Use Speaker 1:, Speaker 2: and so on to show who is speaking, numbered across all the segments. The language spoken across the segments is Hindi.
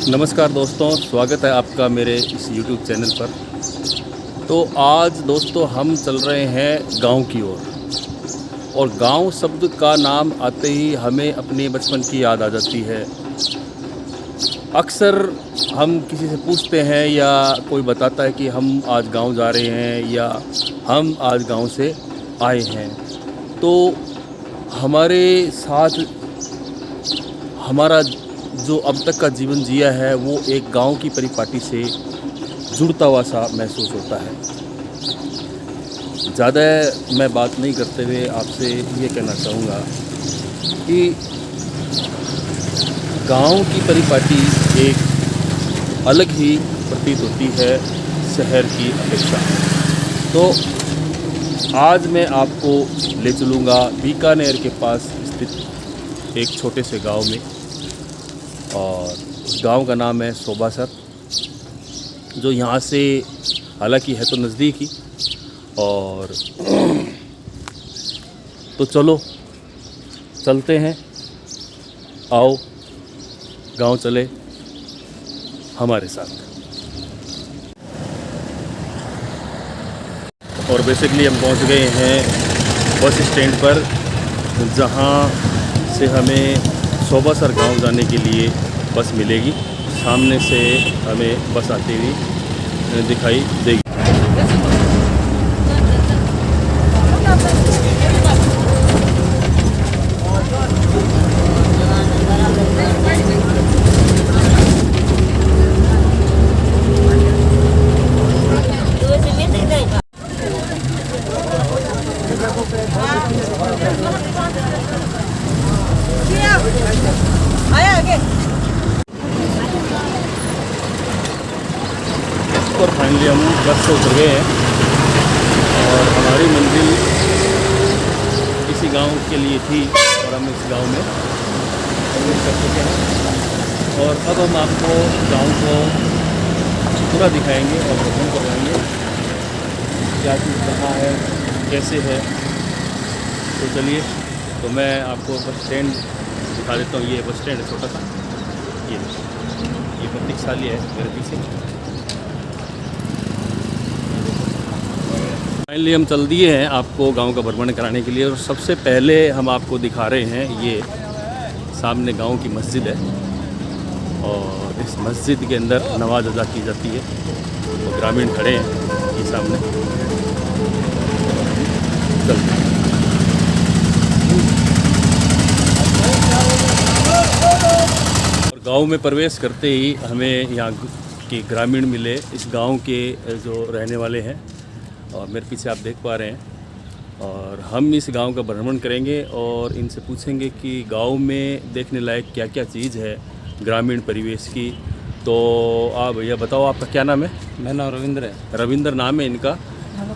Speaker 1: नमस्कार दोस्तों, स्वागत है आपका मेरे इस YouTube चैनल पर। तो आज दोस्तों हम चल रहे हैं गांव की ओर। और गांव शब्द का नाम आते ही हमें अपने बचपन की याद आ जाती है। अक्सर हम किसी से पूछते हैं या कोई बताता है कि हम आज गांव जा रहे हैं या हम आज गांव से आए हैं, तो हमारे साथ हमारा जो अब तक का जीवन जिया है वो एक गांव की परिपाटी से जुड़ता हुआ सा महसूस होता है। ज़्यादा मैं बात नहीं करते हुए आपसे ये कहना चाहूँगा कि गांव की परिपाटी एक अलग ही प्रतीत होती है शहर की अपेक्षा। तो आज मैं आपको ले चलूँगा बीकानेर के पास स्थित एक छोटे से गांव में, और उस गांव का नाम है सोबासर, जो यहाँ से हालांकि है तो नज़दीक ही। और तो चलो चलते हैं, आओ गांव चले हमारे साथ। और बेसिकली हम पहुँच गए हैं बस स्टैंड पर, जहाँ से हमें सोबासर गांव जाने के लिए बस मिलेगी। सामने से हमें बस आती हुई दिखाई देगी। और फाइनली हम बस से उतर गए हैं और हमारी मंजिल इसी गांव के लिए थी और हम इस गांव में प्रवेश कर चुके हैं। और अब हम आपको गांव को पूरा दिखाएंगे और भ्रमण करवाएंगे, क्या चीज़ कहाँ है, कैसे है। तो चलिए, तो मैं आपको बस स्टैंड दिखा देता हूँ। ये बस स्टैंड है छोटा सा, ये प्रतीक्षालय है मेरे पीछे। फाइनली हम चल दिए हैं आपको गांव का भ्रमण कराने के लिए। और सबसे पहले हम आपको दिखा रहे हैं, ये सामने गांव की मस्जिद है और इस मस्जिद के अंदर नमाज अदा की जाती है। तो ग्रामीण खड़े हैं ये सामने। चल और गांव में प्रवेश करते ही हमें यहाँ के ग्रामीण मिले, इस गांव के जो रहने वाले हैं, और मेरे पीछे आप देख पा रहे हैं। और हम इस गांव का भ्रमण करेंगे और इनसे पूछेंगे कि गांव में देखने लायक क्या क्या चीज़ है ग्रामीण परिवेश की। तो आप भैया बताओ, आपका क्या नाम है?
Speaker 2: मेरा नाम रविंद्र है।
Speaker 1: रविंद्र नाम है इनका।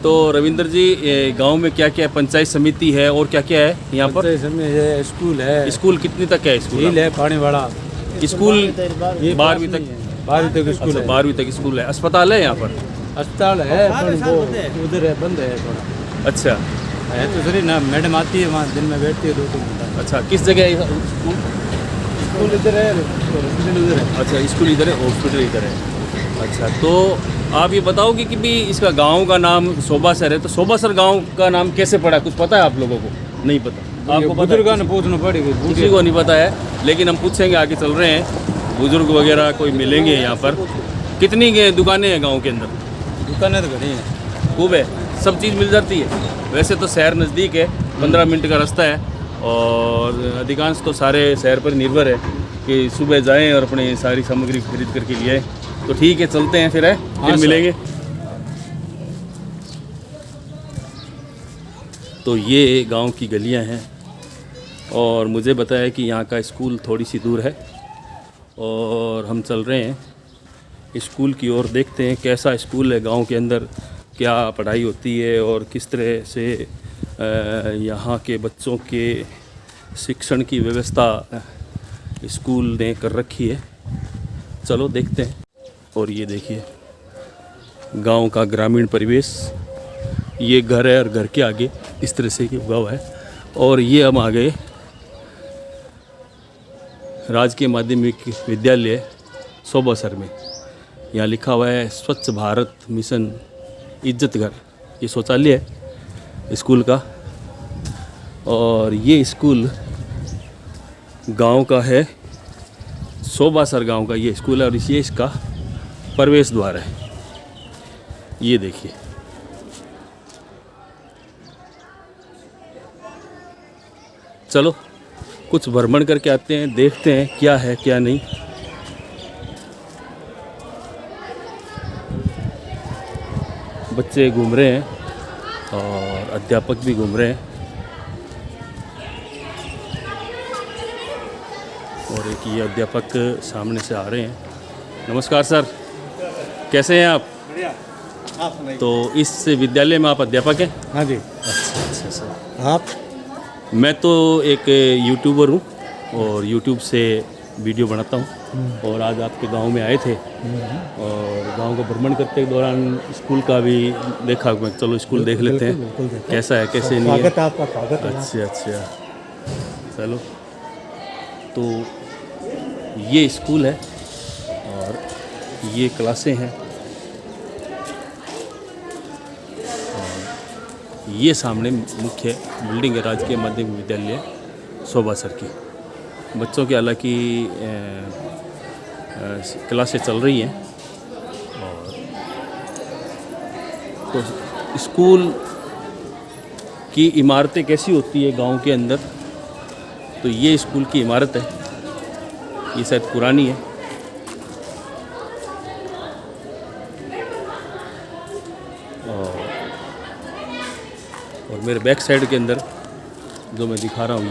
Speaker 1: तो रविंद्र जी, गांव में क्या क्या पंचायत समिति है और क्या क्या है यहाँ पर?
Speaker 2: पंचायत समिति है, स्कूल है।
Speaker 1: स्कूल कितनी तक है? स्कूल
Speaker 2: झील है, पानी वाला
Speaker 1: स्कूल
Speaker 2: 12वीं तक। 12वीं तक स्कूल
Speaker 1: अच्छा,
Speaker 2: है।
Speaker 1: 12वीं तक स्कूल है। अस्पताल है यहाँ पर?
Speaker 2: अस्पताल है पर वो उधर है, बंद है थोड़ा।
Speaker 1: अच्छा
Speaker 2: है तो सही ना, मैडम आती है वहाँ, दिन में बैठती है 2-3 घंटा।
Speaker 1: अच्छा, किस जगह है स्कूल?
Speaker 2: स्कूल इधर है, हॉस्पिटल उधर है।
Speaker 1: अच्छा, स्कूल इधर है, हॉस्पिटल इधर है। अच्छा, तो आप ये बताओगे कि भी इसका गांव का नाम सोबासर है, तो सोबासर गांव का नाम कैसे पड़ा? कुछ पता है आप लोगों को? नहीं पता? आपको
Speaker 2: बुजुर्गों ने पूछना पड़ेगा,
Speaker 1: किसी को नहीं पता है, लेकिन हम पूछेंगे। आगे चल रहे हैं, बुजुर्ग वगैरह कोई मिलेंगे यहाँ पर। कितनी दुकानें हैं गाँव के अंदर?
Speaker 2: दुकानें तो घनी है,
Speaker 1: खूब है, सब चीज़ मिल जाती है। वैसे तो शहर नज़दीक है, 15 मिनट का रास्ता है, और अधिकांश तो सारे शहर पर निर्भर है कि सुबह जाएं और अपनी सारी सामग्री खरीद करके लिए आएँ। तो ठीक है, चलते हैं फिर, है फिर मिलेंगे। तो ये गांव की गलियां हैं और मुझे बताया कि यहाँ का स्कूल थोड़ी सी दूर है, और हम चल रहे हैं स्कूल की ओर। देखते हैं कैसा स्कूल है गांव के अंदर, क्या पढ़ाई होती है और किस तरह से यहाँ के बच्चों के शिक्षण की व्यवस्था स्कूल ने कर रखी है। चलो देखते हैं। और ये देखिए गांव का ग्रामीण परिवेश, ये घर है और घर के आगे इस तरह से उगा हुआ है। और ये हम आ गए राजकीय माध्यमिक विद्यालय सोबासर में। यहाँ लिखा हुआ है स्वच्छ भारत मिशन इज्जत घर, ये शौचालय है स्कूल का। और ये स्कूल गांव का है, सोबासर गांव का ये स्कूल है और ये इसका प्रवेश द्वार है। ये देखिए, चलो कुछ भ्रमण करके आते हैं, देखते हैं क्या है क्या नहीं। बच्चे घूम रहे हैं और अध्यापक भी घूम रहे हैं। और एक ये अध्यापक सामने से आ रहे हैं। नमस्कार सर, कैसे हैं आप?
Speaker 2: बढ़िया। आप सुनाइए।
Speaker 1: तो इस विद्यालय में आप अध्यापक हैं?
Speaker 2: हाँ जी।
Speaker 1: अच्छा सर।
Speaker 2: आप?
Speaker 1: मैं तो एक यूट्यूबर हूँ और यूट्यूब से वीडियो बनाता हूँ और आज आपके गांव में आए थे और गांव का भ्रमण करते के दौरान स्कूल का भी देखा। मैं चलो स्कूल देख लेते हैं कैसा है कैसे नहीं है।
Speaker 2: स्वागत है आपका, स्वागत है।
Speaker 1: अच्छा, चलो। तो ये स्कूल है और ये क्लासें हैं। और ये सामने मुख्य बिल्डिंग है राजकीय माध्यमिक विद्यालय सोबासर की। बच्चों की हालांकि क्लासें चल रही हैं। और तो स्कूल की इमारतें कैसी होती है गांव के अंदर, तो ये स्कूल की इमारत है, ये शायद पुरानी है। और मेरे बैक साइड के अंदर जो मैं दिखा रहा हूँ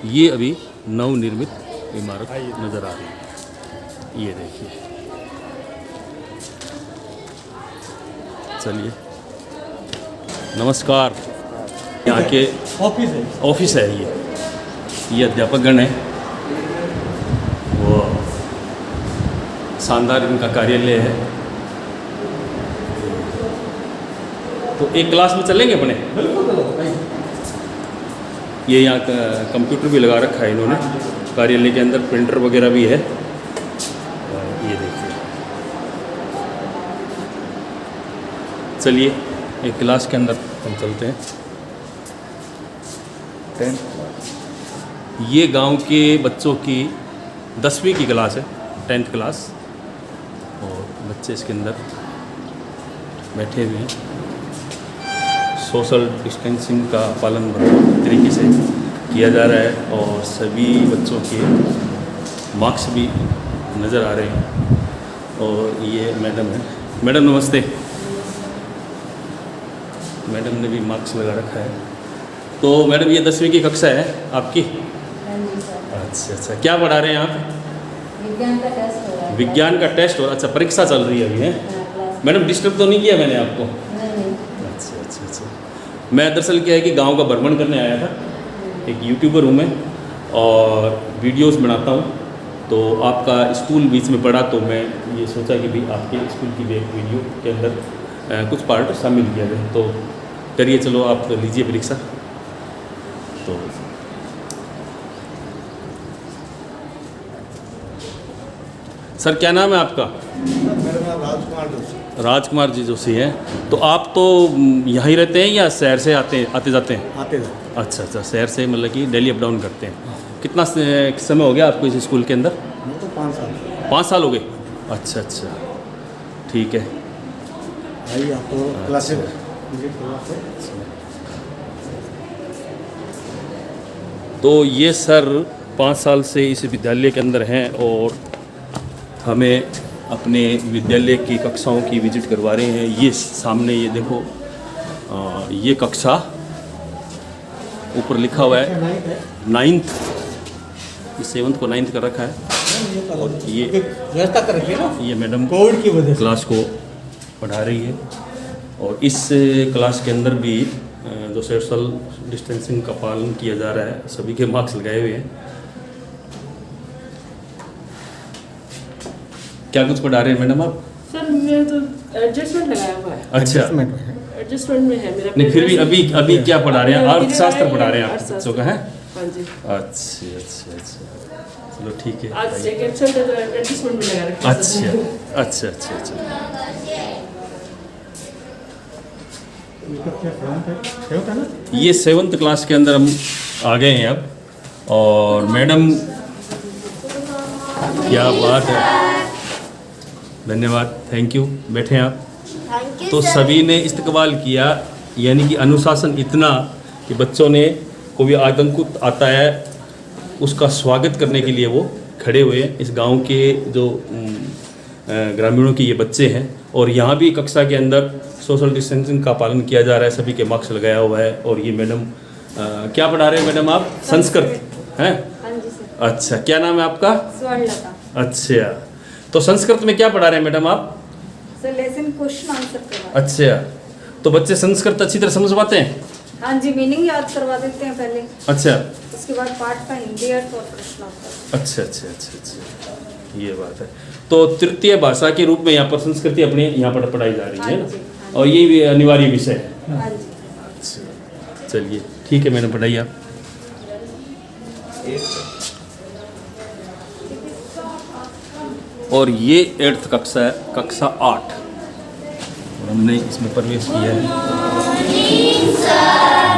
Speaker 1: ये अभी नवनिर्मित इमारत नज़र आ रही है। ये देखिए, चलिए नमस्कार। यहाँ के ऑफिस है ये अध्यापकगण है, वो शानदार इनका कार्यालय है। तो एक क्लास में चलेंगे अपने? ये यहाँ कंप्यूटर भी लगा रखा है इन्होंने कार्यालय के अंदर, प्रिंटर वगैरह भी है। ये देखिए, चलिए एक क्लास के अंदर हम चलते हैं। ये गांव के बच्चों की 10वीं की क्लास है, 10th क्लास। और बच्चे इसके अंदर बैठे हुए हैं। सोशल डिस्टेंसिंग का पालन तरीके से किया जा रहा है और सभी बच्चों के मार्क्स भी नज़र आ रहे हैं। और ये मैडम है। मैडम नमस्ते। मैडम ने भी मार्क्स लगा रखा है। तो मैडम ये 10वीं की कक्षा है आपकी? अच्छा, क्या पढ़ा रहे हैं आप?
Speaker 3: विज्ञान का टेस्ट हो रहा है।
Speaker 1: विज्ञान का टेस्ट हो रहा है। अच्छा, परीक्षा चल रही है अभी, है? मैडम डिस्टर्ब तो नहीं किया मैंने आपको?
Speaker 3: नहीं।
Speaker 1: अच्छा। मैं दरअसल क्या है कि गांव का भ्रमण करने आया था। एक यूट्यूबर हूँ मैं और वीडियोस बनाता हूँ। तो आपका स्कूल बीच में पड़ा तो मैं ये सोचा कि भाई आपके स्कूल की भी एक वीडियो के अंदर कुछ पार्ट शामिल किया जाए। तो करिए, चलो आप लीजिए परीक्षा। तो सर क्या नाम है आपका?
Speaker 2: मेरा नाम राजकुमार जोशी।
Speaker 1: राजकुमार जी जोशी हैं। तो आप तो यहाँ ही रहते हैं या शहर से आते जाते हैं?
Speaker 2: आते थे।
Speaker 1: अच्छा, शहर से मतलब कि डेली अप डाउन करते हैं। कितना समय हो गया आपको इस स्कूल के अंदर?
Speaker 2: मैं तो 5 साल।
Speaker 1: 5 साल हो गए। अच्छा, ठीक है।
Speaker 2: आइए आपको क्लासेस।
Speaker 1: तो ये सर 5 साल से इस विद्यालय के अंदर हैं और हमें अपने विद्यालय की कक्षाओं की विजिट करवा रहे हैं। ये सामने ये देखो, ये कक्षा ऊपर लिखा हुआ है 9th, 7th को 9th कर रखा है। और ये
Speaker 2: व्यवस्था कर रखी है ना,
Speaker 1: ये मैडम
Speaker 2: कोविड की वजह से
Speaker 1: क्लास को पढ़ा रही है। और इस क्लास के अंदर भी जो सोशल डिस्टेंसिंग का पालन किया जा रहा है, सभी के मार्क्स लगाए हुए हैं। क्या कुछ पढ़ा रहे हैं मैडम आप?
Speaker 4: सर मैं तो एडजस्टमेंट लगाया हुआ है।
Speaker 1: अच्छा,
Speaker 4: एडजस्टमेंट में है मेरा।
Speaker 1: नहीं फिर भी अभी क्या पढ़ा रहे हैं? अर्थशास्त्र पढ़ा रहे हैं आप बच्चों का, है?
Speaker 4: हाँ जी।
Speaker 1: अच्छा, चलो ठीक है।
Speaker 4: आज एक एब्सेंट है तो एडजस्टमेंट में लगा रखा है
Speaker 1: अच्छा अच्छा अच्छा अच्छा। ये 7th क्लास के अंदर हम आ गए हैं अब, और मैडम क्या बात है, धन्यवाद, थैंक यू, बैठे आप। तो सभी ने इस्तकबाल किया, यानी कि अनुशासन इतना कि बच्चों ने कोई आतंक आता है उसका स्वागत करने के लिए वो खड़े हुए हैं। इस गांव के जो ग्रामीणों के ये बच्चे हैं, और यहाँ भी कक्षा के अंदर सोशल डिस्टेंसिंग का पालन किया जा रहा है, सभी के मास्क लगाया हुआ है। और ये मैडम क्या पढ़ा रहे हैं मैडम आप? संस्कृत हैं?
Speaker 3: हाँ जी सर।
Speaker 1: अच्छा, क्या नाम है आपका?
Speaker 3: स्वर्णलता।
Speaker 1: अच्छा, तो संस्कृत में क्या पढ़ा रहे हैं मैडम आप?
Speaker 3: सर लेसन क्वेश्चन आंसर करवा।
Speaker 1: अच्छा, तो बच्चे संस्कृत अच्छी तरह समझ पाते हैं?
Speaker 3: हाँ जी, मीनिंग याद करवा देते हैं पहले,
Speaker 1: अच्छा
Speaker 3: उसके बाद पाठ का हिंदी अर्थ और प्रश्न होता है।
Speaker 1: अच्छा अच्छा अच्छा अच्छा, ये बात है। तो तृतीय भाषा के रूप में यहाँ पर संस्कृति अपने यहाँ पर पढ़ाई जा रही है
Speaker 3: हाँ जी,
Speaker 1: ना,
Speaker 3: हाँ
Speaker 1: और ये भी अनिवार्य विषय है।
Speaker 3: हाँ जी।
Speaker 1: अच्छा, चलिए ठीक है, मैंने पढ़ाई आप। और ये 8th कक्षा है, कक्षा 8, और हमने इसमें प्रवेश किया है।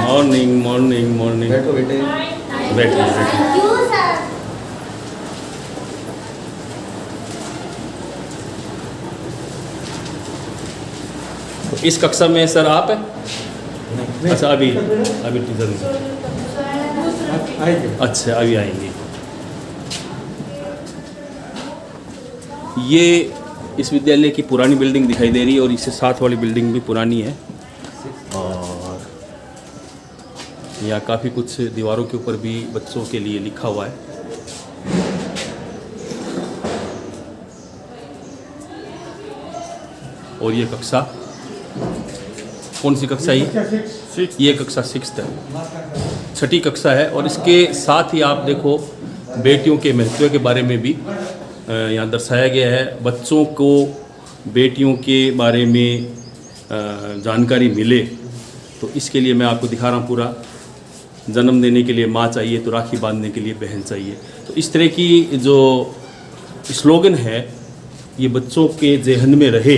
Speaker 1: मॉर्निंग मॉर्निंग मॉर्निंग,
Speaker 5: बैठो बेटे।
Speaker 1: बैठिए बैठिए। तो इस कक्षा में सर आप हैं? अच्छा, अभी टीचर नहीं। अच्छा, अभी आएंगे। ये इस विद्यालय की पुरानी बिल्डिंग दिखाई दे रही है, और इससे साथ वाली बिल्डिंग भी पुरानी है, और यहाँ काफ़ी कुछ दीवारों के ऊपर भी बच्चों के लिए लिखा हुआ है। और ये कक्षा कौन सी कक्षा है? ये कक्षा 6th है, 6ठी कक्षा है। और इसके साथ ही आप देखो बेटियों के महत्व के बारे में भी यहाँ दर्शाया गया है। बच्चों को बेटियों के बारे में जानकारी मिले, तो इसके लिए मैं आपको दिखा रहा हूँ पूरा। जन्म देने के लिए माँ चाहिए तो राखी बांधने के लिए बहन चाहिए। तो इस तरह की जो स्लोगन है ये बच्चों के जहन में रहे,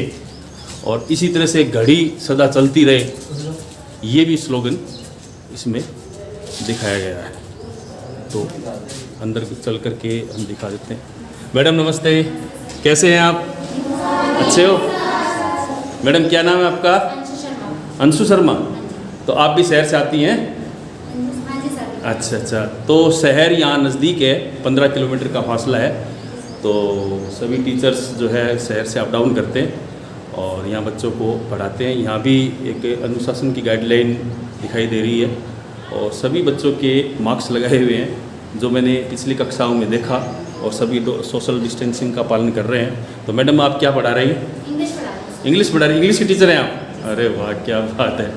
Speaker 1: और इसी तरह से घड़ी सदा चलती रहे, ये भी स्लोगन इसमें दिखाया गया है। तो अंदर चल कर के हम दिखा देते हैं। मैडम नमस्ते, कैसे हैं आप? अच्छे हो? मैडम क्या नाम है आपका? अंशु शर्मा। तो आप भी शहर से आती हैं? अच्छा अच्छा, तो शहर यहाँ नज़दीक है, 15 किलोमीटर का फासला है। तो सभी टीचर्स जो है शहर से अप डाउन करते हैं और यहाँ बच्चों को पढ़ाते हैं। यहाँ भी एक अनुशासन की गाइडलाइन दिखाई दे रही है, और सभी बच्चों के मार्क्स लगाए हुए हैं, जो मैंने पिछली कक्षाओं में देखा, और सभी सोशल डिस्टेंसिंग का पालन कर रहे हैं। तो मैडम आप क्या पढ़ा रही हैं? इंग्लिश पढ़ा रही हैं। इंग्लिश की टीचर हैं आप? अरे वाह, क्या बात है,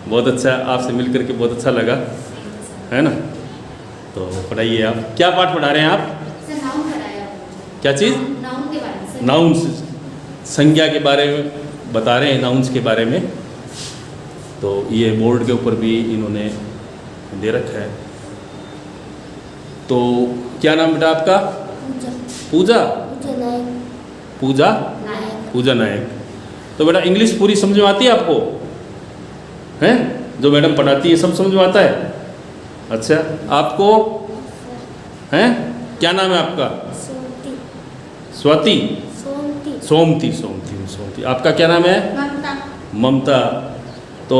Speaker 1: बहुत अच्छा, आपसे मिल करके बहुत अच्छा लगा, है ना। तो पढ़ाइए आप, क्या पाठ पढ़ा रहे हैं आप? क्या चीज़? नाउन्स, संज्ञा के बारे में बता रहे हैं, नाउन्स के बारे में। तो ये बोर्ड के ऊपर भी इन्होंने दे रखा है। तो क्या नाम बेटा आपका? पूजा। पूजा पूजा नायक। तो बेटा इंग्लिश पूरी समझ में आती है आपको? हैं जो मैडम पढ़ाती है सब समझ में आता है? अच्छा, आपको हैं क्या नाम है आपका? स्वाति। सोमती। सोमती। आपका क्या नाम है? ममता। तो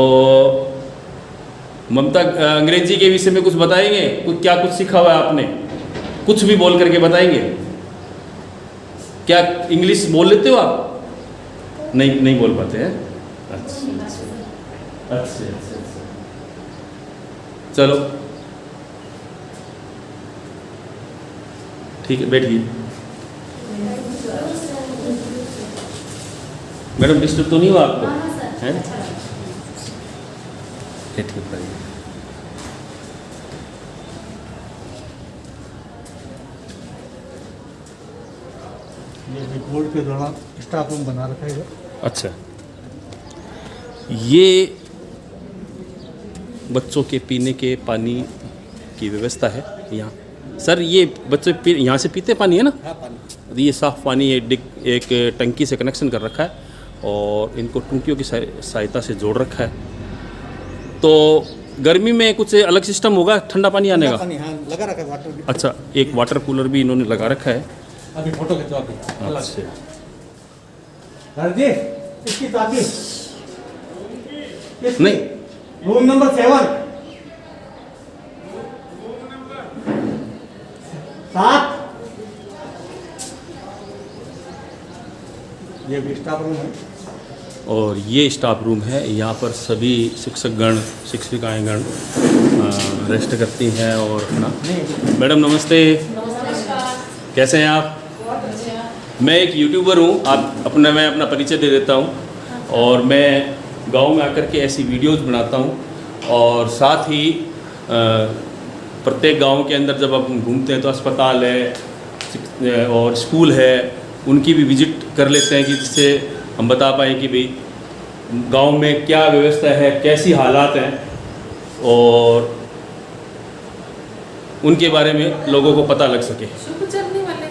Speaker 1: ममता अंग्रेजी के विषय में कुछ बताएंगे? क्या कुछ सीखा हुआ है आपने? कुछ भी बोल करके बताएंगे? क्या इंग्लिश बोल लेते हो आप? नहीं बोल पाते हैं? अच्छा। चलो ठीक है, बैठिए। मैडम डिस्टर्ब तो नहीं हुआ आपको? हैं? ठीक है।
Speaker 2: ये रिपोर्ट के दौरान स्टाफ रूम बना रखा है।
Speaker 1: अच्छा, ये बच्चों के पीने के पानी की व्यवस्था है यहाँ। सर ये बच्चे यहाँ से पीते पानी है ना?
Speaker 2: हाँ पानी
Speaker 1: तो ये साफ़ पानी एक टंकी से कनेक्शन कर रखा है और इनको टूटियों की सहायता से जोड़ रखा है। तो गर्मी में कुछ अलग सिस्टम होगा ठंडा पानी आने का?
Speaker 2: पानी हाँ लगा रखा है वाटर।
Speaker 1: अच्छा, एक वाटर कूलर भी इन्होंने लगा रखा है।
Speaker 2: अभी फोटो खिंचवा के
Speaker 1: अच्छा,
Speaker 2: जी इसकी चाबी
Speaker 1: नहीं
Speaker 2: रूम नंबर 7 ये भी स्टाफ रूम है।
Speaker 1: और ये स्टाफ रूम है। यहाँ पर सभी शिक्षकगण शिक्षिकाएँगण रेस्ट करती हैं और अपना। मैडम नमस्ते, कैसे हैं आप? मैं एक यूट्यूबर हूँ। मैं अपना परिचय दे देता हूँ। और मैं गांव में आकर के ऐसी वीडियोस बनाता हूँ और साथ ही प्रत्येक गांव के अंदर जब आप घूमते हैं तो अस्पताल है और स्कूल है, उनकी भी विजिट कर लेते हैं कि जिससे हम बता पाएँ कि भाई गांव में क्या व्यवस्था है, कैसी हालात हैं और उनके बारे में लोगों को पता लग सके।
Speaker 4: शुभ जर्नी वाले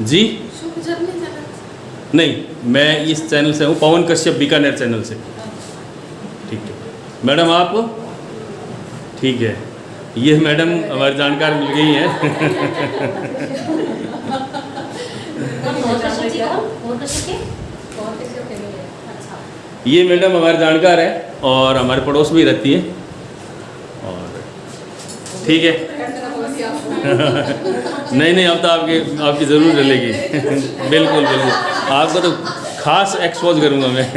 Speaker 1: जी
Speaker 4: शुभ जर्नी चैनल
Speaker 1: नहीं, मैं इस चैनल से हूँ, पवन कश्यप बीकानेर चैनल से। ठीक है मैडम, आप ठीक है। ये मैडम हमारी जानकार मिल गई हैं। ये मैडम हमारे जानकार है और हमारे पड़ोस में ही रहती है। और ठीक है। नहीं अब तो आपकी ज़रूर चलेगी। बिल्कुल आपको तो खास एक्सपोज करूँगा मैं।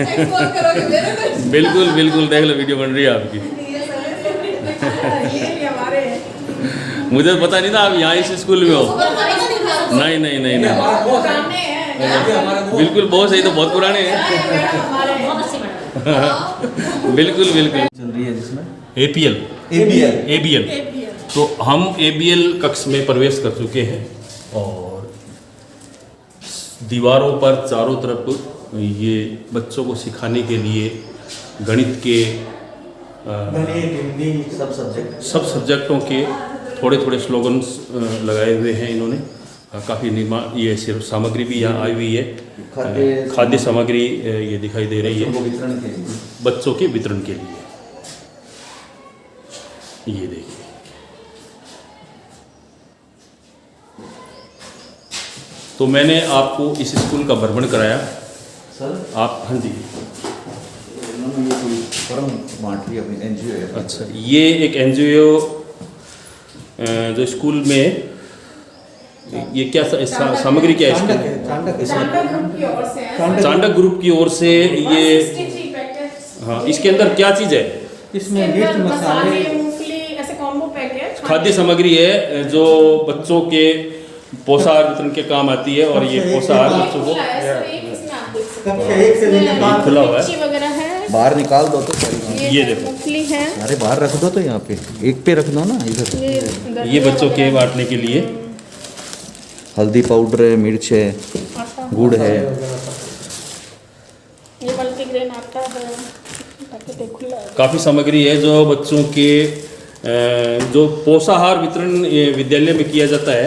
Speaker 1: बिल्कुल देख लो, वीडियो बन रही है आपकी। मुझे तो पता नहीं था आप यहाँ इस स्कूल में हो। नहीं बिल्कुल बहुत सही, तो बहुत पुराने हैं। बिल्कुल
Speaker 5: चल रही है जिसमें
Speaker 1: ABL। तो हम ABL कक्ष में प्रवेश कर चुके हैं और दीवारों पर चारों तरफ ये बच्चों को सिखाने के लिए गणित के
Speaker 2: हिंदी
Speaker 1: सब सब्जेक्टों के थोड़े स्लोगन्स लगाए हुए हैं इन्होंने। काफ़ी निर्माण ये सिर्फ सामग्री भी यहाँ आई हुई है। खाद्य सामग्री ये दिखाई दे रही है बच्चों के वितरण के लिए। ये देखिए, तो मैंने आपको इस स्कूल का भ्रमण कराया।
Speaker 5: सर
Speaker 1: आप हाँ जी,
Speaker 5: उन्होंने ये कोई फर्म बांट ली अपनी NGO है।
Speaker 1: अच्छा, ये एक NGO जो स्कूल में ये क्या सामग्री क्या है इसकी? चांडक ग्रुप की ओर से ये। हाँ, इसके अंदर क्या चीज़ है?
Speaker 2: इसमें मिर्च मसाले
Speaker 4: मूंगफली ऐसे कॉम्बो पैक है।
Speaker 1: खाद्य सामग्री है जो बच्चों के पोषाहार वितरण के काम आती है। और ये पोषाहार बच्चों को
Speaker 2: कक्षा 1 से लेकर 5
Speaker 1: खुला हुआ है।
Speaker 4: वगैरह है,
Speaker 5: बाहर निकाल दो तो सारी।
Speaker 1: ये देखो,
Speaker 4: मूंगफली है।
Speaker 5: अरे बाहर रख दो तो यहाँ पे एक पे रख दो ना इधर।
Speaker 1: ये बच्चों के बांटने के लिए
Speaker 5: हल्दी पाउडर है, मिर्च है, गुड़ है।
Speaker 4: ये मल्टीग्रेन आटा है, पैकेट खुला है।
Speaker 1: काफ़ी सामग्री है जो बच्चों के जो पोषाहार वितरण विद्यालय में किया जाता है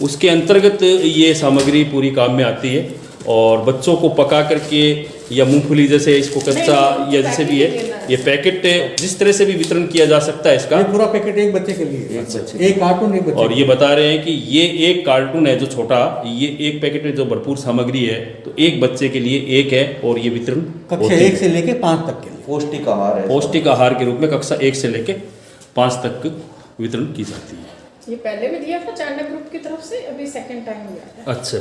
Speaker 1: उसके अंतर्गत ये सामग्री पूरी काम में आती है। और बच्चों को पका करके या मूंगफली जैसे इसको कच्चा या जैसे भी है, ये पैकेट जिस तरह से भी वितरण किया जा सकता है इसका।
Speaker 2: ये पूरा पैकेट एक बच्चे के लिए, एक कार्टून एक बच्चे।
Speaker 1: और ये बता रहे हैं कि ये एक कार्टून है जो छोटा, ये एक पैकेट में जो भरपूर सामग्री है तो एक बच्चे के लिए एक है। और ये वितरण
Speaker 2: कक्षा 1 से लेके 5 तक के लिए
Speaker 5: पौष्टिक आहार है।
Speaker 1: पौष्टिक आहार के रूप में कक्षा 1 से लेके 5 तक वितरण की जाती है।
Speaker 4: ये पहले भी दिया था चांडा ग्रुप की तरफ से, अभी सेकंड टाइम दिया है।
Speaker 1: अच्छा।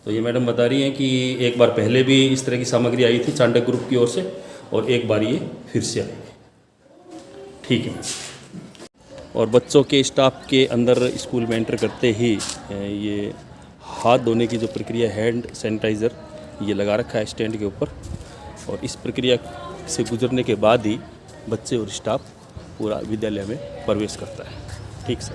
Speaker 1: तो ये मैडम बता रही हैं कि एक बार पहले भी इस तरह की सामग्री आई थी चांडक ग्रुप की ओर से और एक बार ये फिर से आई है। ठीक है। और बच्चों के स्टाफ के अंदर स्कूल में एंटर करते ही ये हाथ धोने की जो प्रक्रिया, हैंड सैनिटाइज़र ये लगा रखा है स्टैंड के ऊपर। और इस प्रक्रिया से गुजरने के बाद ही बच्चे और स्टाफ पूरा विद्यालय में प्रवेश करता है। ठीक सर।